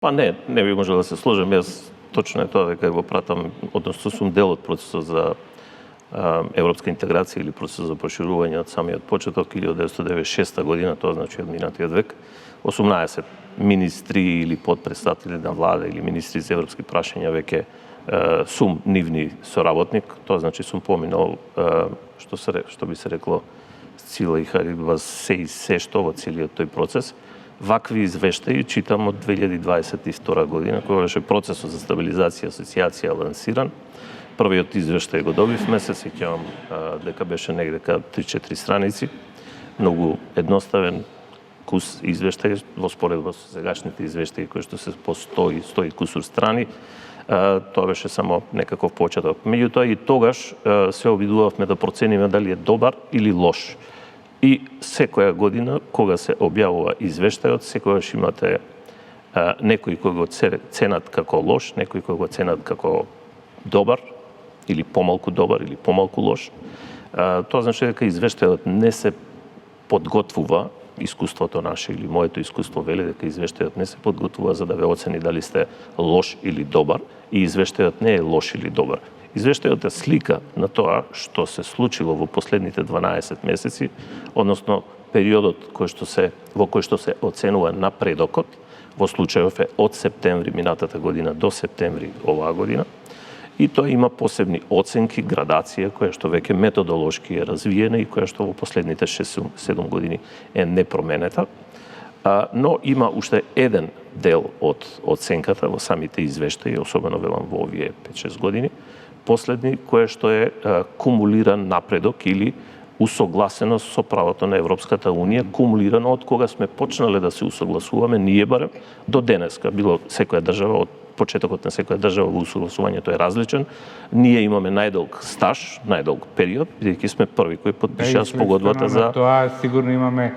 Па не би можел да се сложам. Јас точно е тоа дека го пратам, односно сум дел од процесот за европска интеграција или процесот за проширување од самиот почеток 1996 година, тоа значи од минатиот век. 18 министри или подпредседатели на влада или министри за европски прашања веќе сум нивни соработник, тоа значи сум поминал што би се рекло сила и харидба се што во целиот тој процес. Вакви извештаи читам од 2022 година, кога беше процесот за стабилизација и асоциација лансиран. Првиот извештај го добивме, се сеќавам дека беше негдека 3-4 страници, многу едноставен кус извештај во споредба со сегашните извештаи кои што се по 100 и кусур страни. Тоа беше само некаков почеток. Меѓутоа и тогаш се обидувавме да процениме дали е добар или лош. И секоја година, кога се објавува извештајот, секогаш имате некои кои го ценат како лош, некои кои го ценат како добар, или помалку добар, или помалку лош. Тоа значи дека извештајот не се подготвува, искуството наше или моето искуство вели дека извештајот не се подготвува за да ве оцени дали сте лош или добар, и извештајот не е лош или добар. Извештајот е слика на тоа што се случило во последните 12 месеци, односно периодот во кој што се оценува напредокот, во случајов е од септември минатата година до септември оваа година, и тоа има посебни оценки, градација, која што веќе методолошки е развиена и која што во последните 6-7 години е непроменета. Но има уште еден дел од оценката во самите извештаи, особено велам во овие 5-6 години, последни, кое што е кумулиран напредок или усогласеност со правото на Европската Унија, кумулирано од кога сме почнале да се усогласуваме, ние барем, до денеска. Било секоја држава, од почетокот на секоја држава во усогласувањето е различен. Ние имаме најдолг стаж, најдолг период, бидејќи сме први кои потпишаа спогодбата за... Тоа сигурно имаме